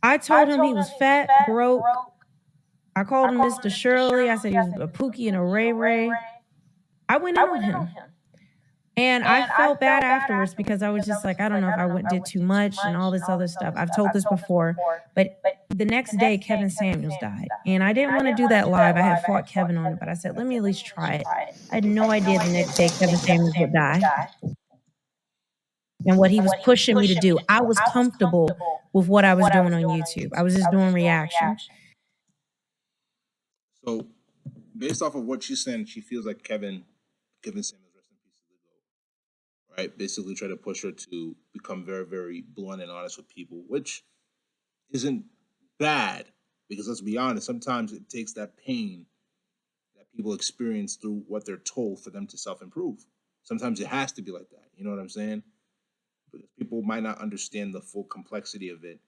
I told him he was fat, broke. I called him Mr. Shirley. I said he was a Pookie and a Ray Ray. I went in on him. And I felt bad afterwards because I was just like, I don't know if I did too much and all this other stuff. I've told this before, but the next day, Kevin Samuels died. And I didn't want to do that live. I had fought Kevin on it, but I said, let me at least try it. I had no idea the next day Kevin Samuels would die and what he was pushing me to do. I was comfortable with what I was doing on YouTube. I was just doing reactions. So, based off of what she's saying, she feels like Kevin Samuels, rest in peace, is the GOAT, right? Basically, try to push her to become very, very blunt and honest with people, which isn't bad because let's be honest, sometimes it takes that pain that people experience through what they're told for them to self-improve. Sometimes it has to be like that. You know what I'm saying? Because people might not understand the full complexity of it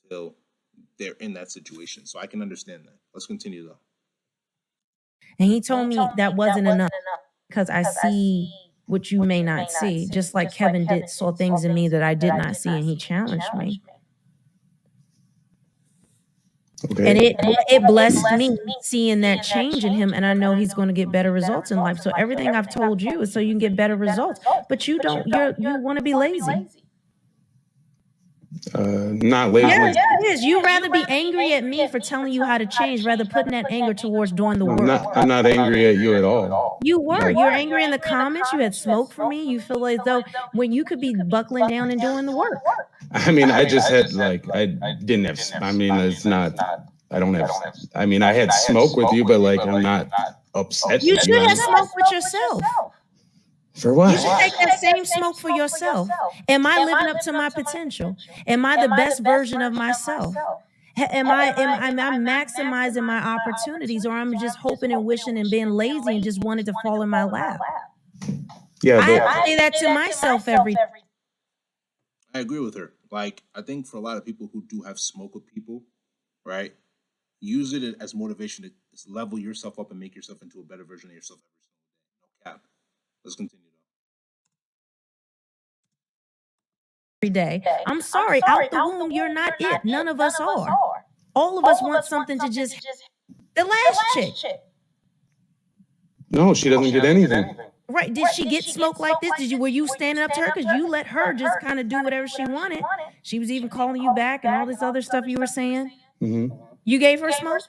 until they're in that situation. So I can understand that. Let's continue though. And he told me that wasn't enough because I see what you may not see. Just like Kevin saw things in me that I did not see, and he challenged me. Okay. And it blessed me seeing that change in him, and I know he's going to get better results in life. So everything I've told you is so you can get better results. But you don't. You want to be lazy. Not lazy. Yeah, it is. You rather be angry at me for telling you how to change, rather putting that anger towards doing the work. I'm not angry at you at all. You were. You were angry in the comments. You had smoke for me. You feel as though when you could be buckling down and doing the work. I mean, I just had like I didn't have. I mean, it's not. I don't have. I mean, I had smoke with you, but like I'm not upset. You should have smoke with yourself. For what? You should take that same smoke for yourself. Am I living up to my potential? Am I the best version of myself? Am I maximizing my opportunities, or I'm just hoping and wishing and being lazy and just wanted to fall in my lap? Yeah, I have to say that to myself every day. I agree with her. Like, I think for a lot of people who do have smoke with people, right, use it as motivation to level yourself up and make yourself into a better version of yourself every single day. No cap. Let's continue though. Every day. I'm sorry, out the womb, you're not it. None of us are. All of us want something to just. The last chick. No, she doesn't get anything. Right? Did she get smoke like this? Were you standing up to her? Because you let her just kind of do whatever she wanted. She was even calling you back and all this other stuff you were saying. Mm-hmm. You gave her smoke?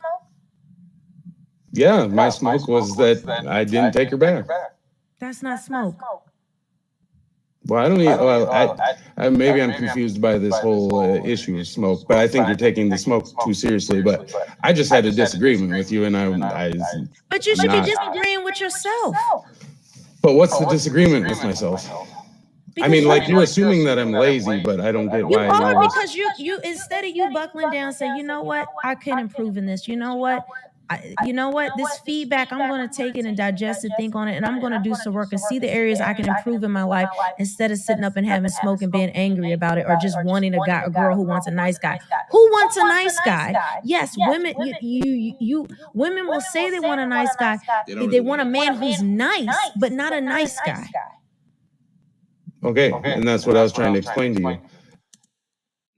Yeah, my smoke was that I didn't take her back. That's not smoke. Well, I don't even. Well, maybe I'm confused by this whole issue of smoke, but I think you're taking the smoke too seriously. But I just had a disagreement with you, and I. But you should be disagreeing with yourself. But what's the disagreement with myself? Because I mean, like you're assuming that I'm lazy, but I don't get why. You are, because you instead of you buckling down, say, you know what, I can improve in this. You know what. This feedback, I'm going to take it and digest it, think on it, and I'm going to do some work and see the areas I can improve in my life instead of sitting up and having smoke and being angry about it, or just wanting a girl who wants a nice guy. Who wants a nice guy? Yes, women. Women will say they want a nice guy. They want a man who's nice, but not a nice guy. Okay, and that's what I was trying to explain to you.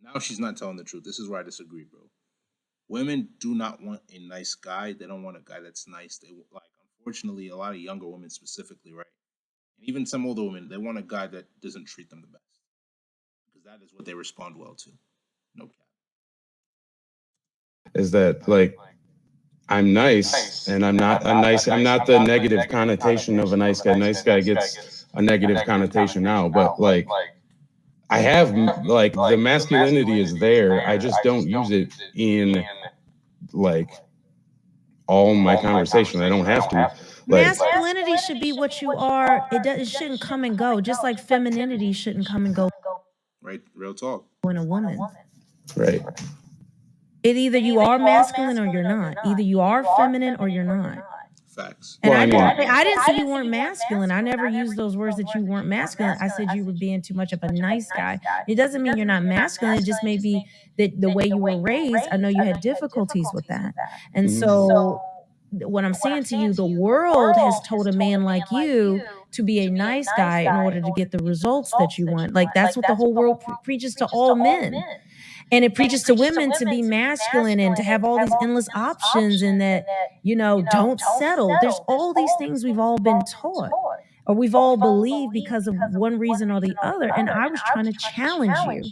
Now she's not telling the truth. This is where I disagree, bro. Women do not want a nice guy. They don't want a guy that's nice. They like, unfortunately, a lot of younger women specifically, right? And even some older women, they want a guy that doesn't treat them the best. Because that is what they respond well to. No cap. Is that like I'm nice and I'm not the negative connotation of a nice guy. Nice guy gets a negative connotation now, but like I have like the masculinity is there. I just don't use it in like all my conversation. I don't have to. Like, masculinity should be what you are. It shouldn't come and go. Just like femininity shouldn't come and go. Right, real talk. When a woman. Right. It either you are masculine or you're not. Either you are feminine or you're not. Facts. And I didn't say you weren't masculine. I never used those words that you weren't masculine. I said you were being too much of a nice guy. It doesn't mean you're not masculine. It just may be that the way you were raised, I know you had difficulties with that. And so what I'm saying to you, the world has told a man like you to be a nice guy in order to get the results that you want. Like that's what the whole world preaches to all men. And it preaches to women to be masculine and to have all these endless options and that, don't settle. There's all these things we've all been taught or we've all believed because of one reason or the other. And I was trying to challenge you.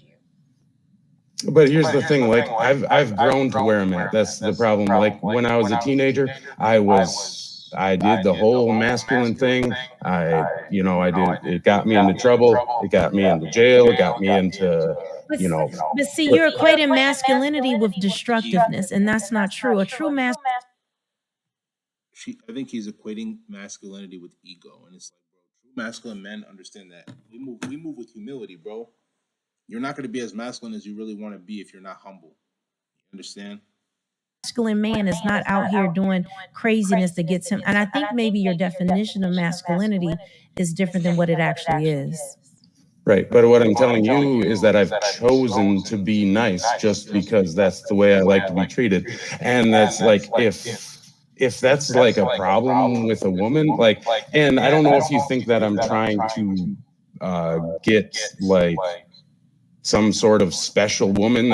But here's the thing, like I've grown to where I'm at. That's the problem. Like when I was a teenager, I did the whole masculine thing. I did, it got me into trouble, it got me into jail, it got me into, But, you know, but see, you're equating masculinity with destructiveness, and that's not true. A true I think he's equating masculinity with ego, and it's like, bro, true masculine men understand that we move with humility, bro. You're not going to be as masculine as you really want to be if you're not humble. You understand? masculine man is not out here doing craziness that gets him. And I think maybe your definition of masculinity is different than what it actually is. right. But what I'm telling you is that I've chosen to be nice just because that's the way I like to be treated. And that's like, if that's like a problem with a woman, like, and I don't know if you think that I'm trying to get like some sort of special woman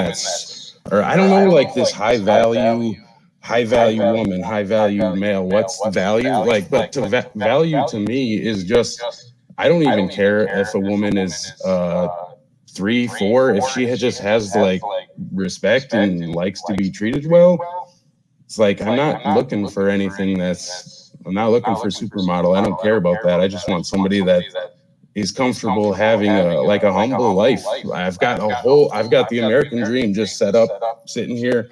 or I don't know, like this high value woman, high value male. What's the value? Like, but value to me is just, I don't even care if a woman is 3, 4, if she just has like respect and likes to be treated well. It's like, I'm not looking for anything I'm not looking for supermodel. I don't care about that. I just want somebody that is comfortable having a humble life. I've got the American dream just set up, sitting here.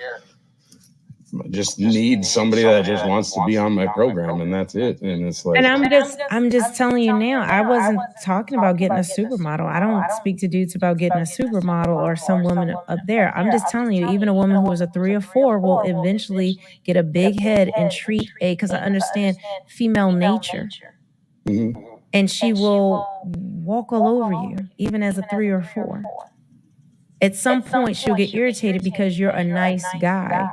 Just need somebody that just wants to be on my program, and that's it. And it's like, And I'm just telling you now, I wasn't talking about getting a supermodel. I don't speak to dudes about getting a supermodel or some woman up there. I'm just telling you, even a woman who is a 3 or 4 will eventually get a big head and treat because I understand female nature. mhm. And she will walk all over you, even as a 3 or 4. At some point, she'll get irritated because you're a nice guy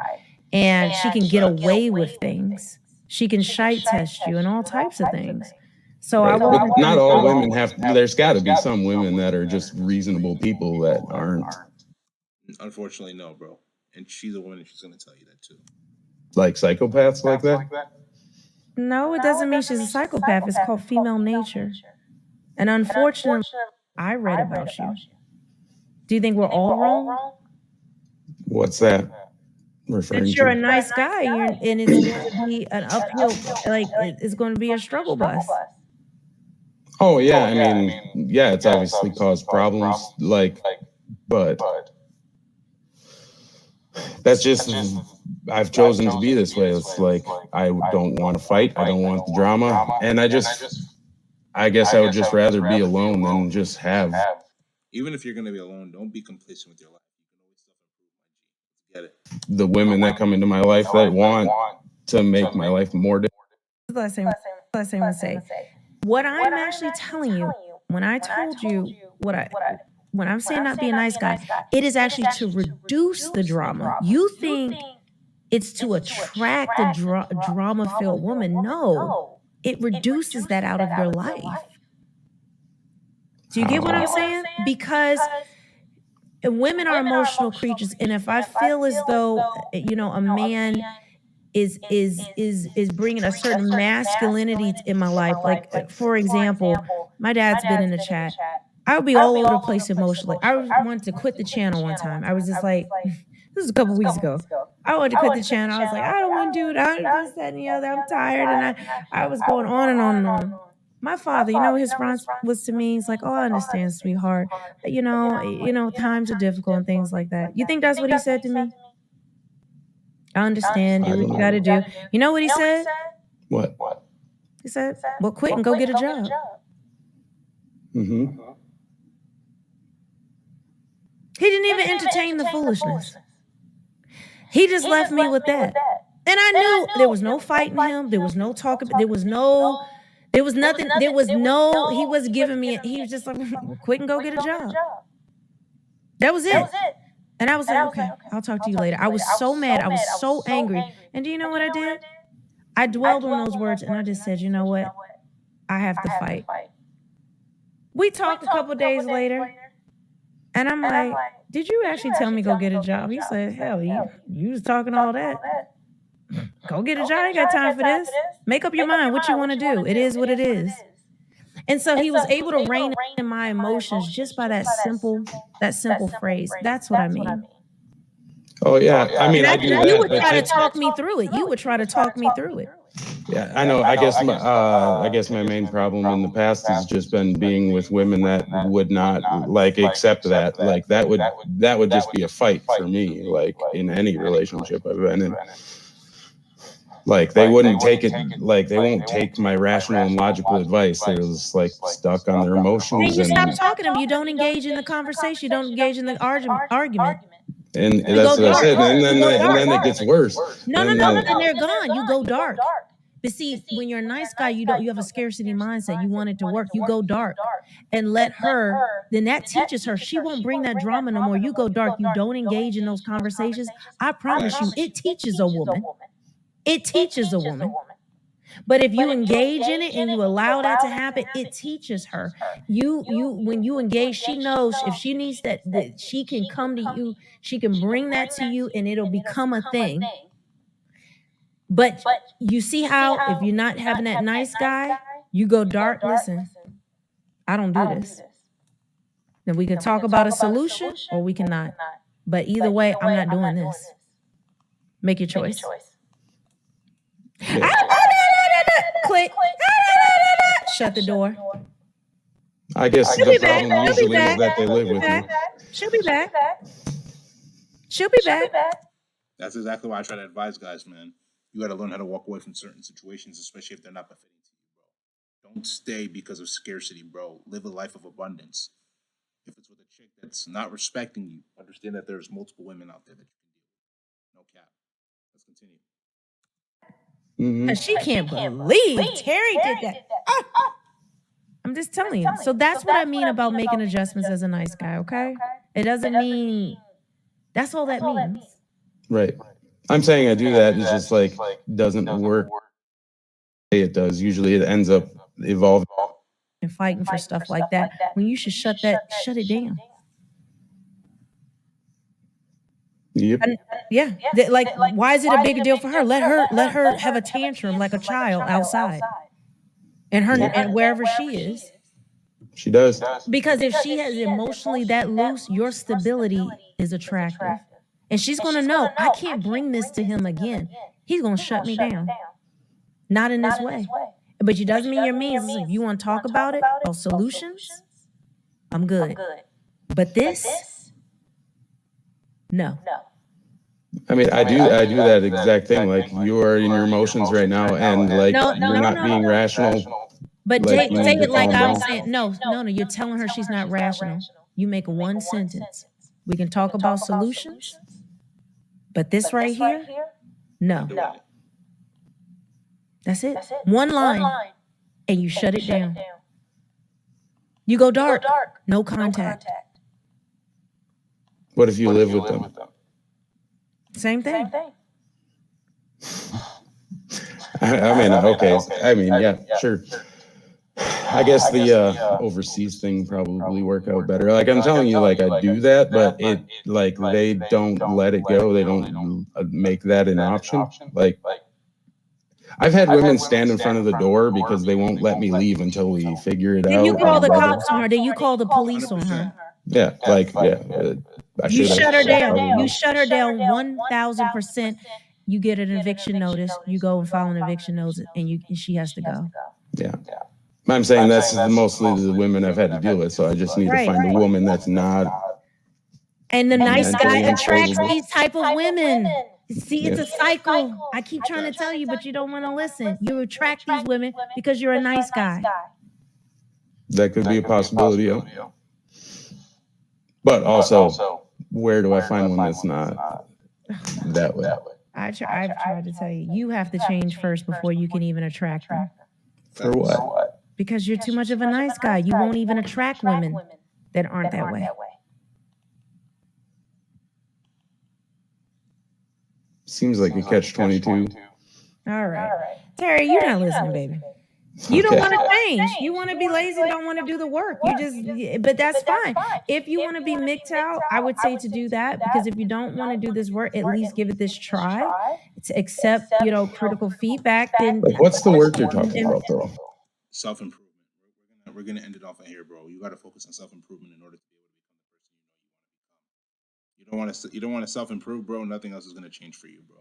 and she can get away with things. She can shite test you and all types of things. So Right. I But wasn't not all women there's got to be some women that are just reasonable people that aren't Unfortunately, no, bro. And she's a woman, and she's going to tell you that too. like psychopaths like that. No, it doesn't mean she's a psychopath. It's called female nature. And unfortunately, I read about you. Do you think we're all wrong? What's that referring That you're a to? nice guy and it's going to be an uphill, like it's going to be a struggle bus. Oh yeah, I mean, yeah, it's obviously caused problems, like, but that's just, I've chosen to be this way. It's like, I don't want to fight, I don't want the drama, and I guess I would just rather be alone than just have. Even if you're going to be alone, don't be complacent with your life. You can always self-improve. Get it? The women that come into my life that want to make my life more difficult. Last thing I say. What I'm actually telling you, when I told you when I'm saying not be a nice guy, it is actually to reduce the drama. You think it's to attract a drama-filled woman. No, it reduces that out of your life. Do you get what I'm saying? Because women are emotional creatures, and if I feel as though a man is bringing a certain masculinity in my life, like for example, my dad's been in the chat. I would be all over the place emotionally. I wanted to quit the channel one time. I was just like, this was a couple weeks ago. I wanted to quit the channel. I was like, I don't want to do it. I this, that, and the other. I'm tired, and I was going on and on and on. My father, his response was to me, he's like, oh, I understand, sweetheart. Times are difficult and things like that. You think that's what he said to me? I understand, do what you got to do. You know what he said? What? He said, well, quit and go get a job. Mm-hmm. He didn't even entertain the foolishness. He just left me with that. And I knew there was no fighting him. There was no talking. There was nothing. He was giving me, he was just like, well, quit and go get a job. That was it. And I was like, okay, I'll talk to you later. I was so mad. I was so angry. And do you know what I did? I dwelled on those words and I just said, you know what? I have to fight. We talked a couple days later and I'm like, did you actually tell me go get a job? He said, hell, you was talking all that. Go get a job. I ain't got time for this. Make up your mind what you want to do. It is what it is. And so he was able to rein in my emotions just by that simple phrase. That's what I mean. Oh yeah, I mean, And I do you that, would but try to talk me through it. You would try to talk me through it. yeah, I know. I guess my main problem in the past has just been being with women that would not like accept that. Like that would just be a fight for me. Like in any relationship I've been in, like they wouldn't take it. Like they won't take my rational and logical advice. They're just like stuck on their Then emotions, you stop and talking to them. You don't engage in the conversation. You don't engage in the argument. and You that's go what I dark. said. And You go then dark. it gets worse. No, Then then they're gone. You go dark. But see, when you're a nice guy, you have a scarcity mindset. You want it to work. You go dark and let her, then that teaches her. She won't bring that drama no more. You go dark. You don't engage in those conversations. I promise you, it teaches a woman. It teaches a woman. But if you engage in it and you allow that to happen, it teaches her. When you engage, she knows if she needs that she can come to you, she can bring that to you, and it'll become a thing. But you see how if you're not having that nice guy, you go dark. Listen, I don't do this. Then we can talk about a solution or we cannot. But either way, I'm not doing this. Make your choice. yeah. Click. Shut the door. I guess She'll the be back. problem She'll be usually is back. that they live with you. She'll be back. She'll be back. That's exactly why I try to advise guys, man. You got to learn how to walk away from certain situations, especially if they're not befitting to you, bro. Don't stay because of scarcity, bro. Live a life of abundance. If it's with a chick that's not respecting you, understand that there's multiple women out there that you can deal with. No cap. Let's continue. Mhm. She can't believe Terry did that. I'm just telling you. So that's what I mean about making adjustments as a nice guy, okay? It doesn't mean that's all that means. Right. I'm saying I do that. It's just like doesn't work. It does. Usually it ends up evolving. And fighting for stuff like that when you should shut it down. Yep. And yeah, like why is it a big deal for her? Let her have a tantrum like a child outside, and her and wherever she is. She does. Because if she has emotionally that loose, your stability is attractive, and she's gonna know I can't bring this to him again. He's gonna shut me down. Not in this way. But it doesn't mean your means. Listen, if you want to talk about it or solutions, I'm good. But this, no. I mean, I do that exact thing. Like you are in your emotions right now, and like No, you're not being rational. But Like, you say need to it like calm I'm down. saying. No. You're telling her she's not rational. You make one sentence. We can talk about solutions. But this right here, no. That's it. One line, and you shut it down. You go dark. No contact. What if you live with them? Same thing. I mean, okay. I mean, yeah, sure. I guess the overseas thing probably work out better. Like I'm telling you, like I do that, but it like they don't let it go. They don't make that an option. Like I've had women stand in front of the door because they won't let me leave until we figure it out. Then you call the and blah, blah, cops on her. Then you call the police on her. Yeah, like yeah. I You should've- shut her down. probably- You shut her down 1,000%. You get an eviction notice. You go and file an eviction notice, and she has to go. Yeah. I'm saying that's mostly the women I've had to deal with, so I just need Right. to find a woman that's not. And the nice guy mentally attracts unstable. these type of women. See, it's Yeah. a cycle. I keep trying to tell you, but you don't want to listen. You attract these women because you're a nice guy. That could be a possibility. Yeah. But also, where do I find one that's not that way? I've tried to tell you, you have to change first before you can even attract them. For what? Because you're too much of a nice guy. You won't even attract women that aren't that way. Seems like a catch-22. All right. Terry, you're not listening, baby. You don't Okay. want to change. You want to be lazy and don't want to do the work. But that's fine. If you want to be MGTOW, I would say to do that, because if you don't want to do this work, at least give it this try to accept, critical feedback. Then Like, what's the work you're talking about, though? Self improvement. We're gonna end it off here, bro. You got to focus on self improvement in order to be able to become the person you know you want to become. You don't want to self improve, bro. Nothing else is gonna change for you, bro.